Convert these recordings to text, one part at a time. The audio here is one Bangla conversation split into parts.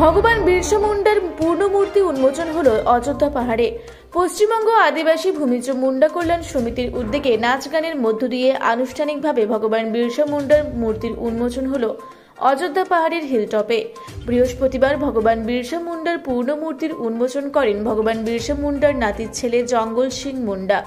ভগবান বিরসা মুন্ডার পূর্ণমূর্তি উন্মোচন হলো অযোধ্যা পাহাড়ে। পশ্চিমবঙ্গ আদিবাসী ভূমিজ মুন্ডা কল্যাণ সমিতির উদ্যোগে নাচ গানের মধ্য দিয়ে আনুষ্ঠানিকভাবে ভগবান বিরসা মুন্ডার মূর্তির উন্মোচন হলো অযোধ্যা পাহাড়ের হিলটপে। বৃহস্পতিবার ভগবান বিরসা মুন্ডার পূর্ণমূর্তির উন্মোচন করেন ভগবান বিরসা মুন্ডার নাতির ছেলে জঙ্গল সিং মুন্ডা।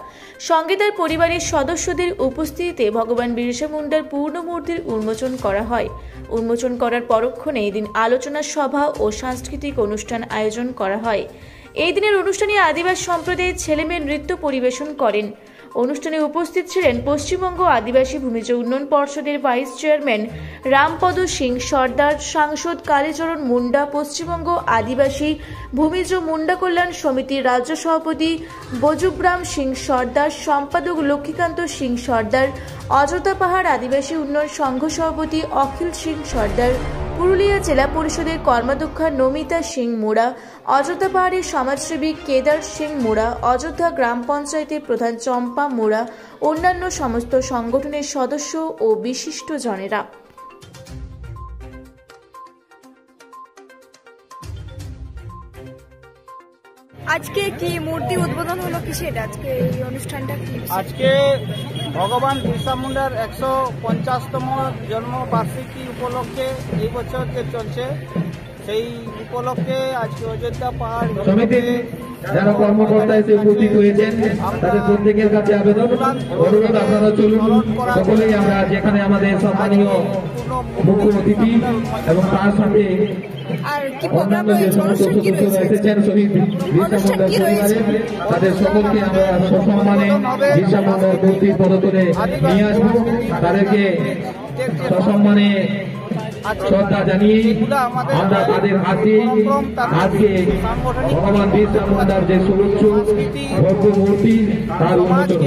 সঙ্গে তার পরিবারের সদস্যদের উপস্থিতিতে ভগবান বিরসা মুন্ডার পূর্ণমূর্তির উন্মোচন করা হয়। উন্মোচন করার পরক্ষণে এই দিন আলোচনা সভা ও সাংস্কৃতিক অনুষ্ঠান আয়োজন করা হয়। এই দিনের অনুষ্ঠানে আদিবাসী সম্প্রদায়ের ছেলেমেয়ে নৃত্য পরিবেশন করেন। অনুষ্ঠানে উপস্থিত ছিলেন পশ্চিমবঙ্গ আদিবাসী ভূমিজ উন্নয়ন পর্ষদের ভাইস চেয়ারম্যান রামপদ সিং সর্দার, সাংসদ কালীচরণ মুন্ডা, পশ্চিমবঙ্গ আদিবাসী ভূমিজ মুন্ডা কল্যাণ সমিতির রাজ্য সভাপতি বজুব্রাম সিং সর্দার, সম্পাদক লক্ষ্মীকান্ত সিং সর্দার, অযোধ্যা পাহাড় আদিবাসী উন্নয়ন সংঘ সভাপতি অখিল সিং সর্দার, পুরুলিয়া জেলা পরিষদের কর্মাধ্যক্ষা নমিতা সিং মোড়া, অযোধ্যা পাহাড়ের সমাজসেবী কেদার সিং মোড়া, অযোধ্যা গ্রাম পঞ্চায়েতের প্রধান চম্পা মোড়া, অন্যান্য সমস্ত সংগঠনের সদস্য ও বিশিষ্ট জনেরা। আজকে কি মূর্তি উদ্বোধন হলো, কি সেটা আজকে এই অনুষ্ঠানটা আজকে ভগবান বিরসা মুন্ডার 150তম জন্মবার্ষিকী উপলক্ষে এই বছর যে চলছে সেই উপলক্ষে আজকে অযোধ্যা পাহাড় যারা কর্মকর্তা এসে উপস্থিত হয়েছেন তাদের প্রত্যেকের কাছে আবেদন অনুরোধ আপনারা চলুন সকলেই আমরা যেখানে আমাদের সম্মানীয় মুখ্য অতিথি এবং তার সঙ্গে অন্যান্য যে সমস্ত সদস্যরা এসেছেন শহীদ বিরসা মুন্ডার পরিবারের তাদের সকলকে আমরা সসম্মানে বিরসা মুন্ডার মূর্তির পদতলে নিয়ে আসবো। তাদেরকে সসম্মানে শ্রদ্ধা জানিয়ে আমরা তাদের হাতে আজকে ভগবান বিরসা মুন্ডার যে সর্বোচ্চ ভব্য মূর্তি তার উন্মোচন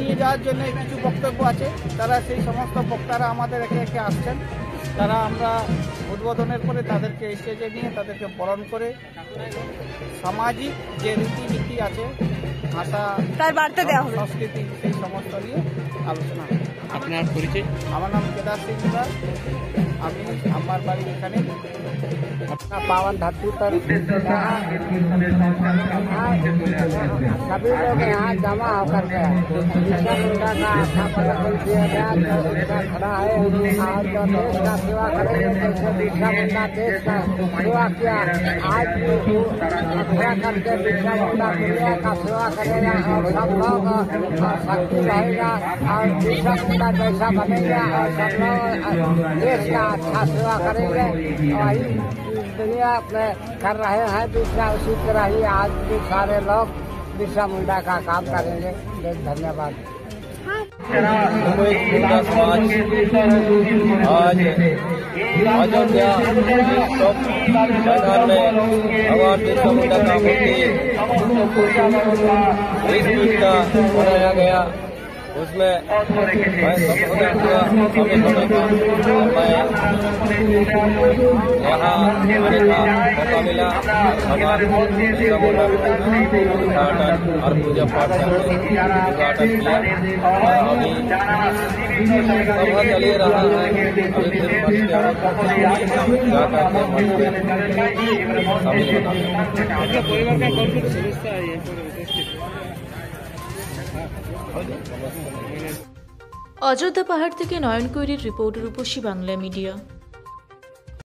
নিয়ে যাওয়ার জন্য কিছু বক্তব্য আছে। তারা সেই সমস্ত বক্তারা আমাদের একে একে আসছেন। তারা আমরা উদ্বোধনের পরে তাদেরকে স্টেজে নিয়ে তাদেরকে বরণ করে সামাজিক যে রীতিনীতি আছে, ভাষা, তার বার্তা দেওয়া হবে, সংস্কৃতি, সেই সমস্ত নিয়ে আলোচনা। আপনার পরিচয়? আমার নাম কেদার সিং মোড়া। আমি আমার বাড়ি এখানে पावन धरती पर सभी लोग यहाँ जमा होकर के बिरसा मुंडा का स्थापना किया गया, खड़ा है और जो देश का सेवा करेंगे जैसे बिरसा मुंडा देश का सेवा किया, आज खड़ा करके बिरसा मुंडा दुनिया का सेवा करेगा और सब लोग शक्ति रहेगा और बिरसा मुंडा जैसा बनेगा और सब लोग देश का अच्छा सेवा करेंगे। वही दुनिया में कर रहे हैं बिरसा, उसी तरह ही आज भी सारे लोग बिरसा मुंडा का काम करेंगे। धन्यवाद। आज अयोध्या मैदान में भगवान बिरसा मुंडा का मूर्ति 20 फीट का बनाया गया। उसमें मैं संबोधन किया और मैं यहाँ आने का मौका मिला। भगवान बिरसा मुंडा उद्घाटन और पूजा पाठ करके उद्घाटन किया। अभी सभा चली रहा है। अभी फिर অযোধ্যা পাহাড় থেকে নয়ন কৈরির রিপোর্ট, রূপসী বাংলা মিডিয়া।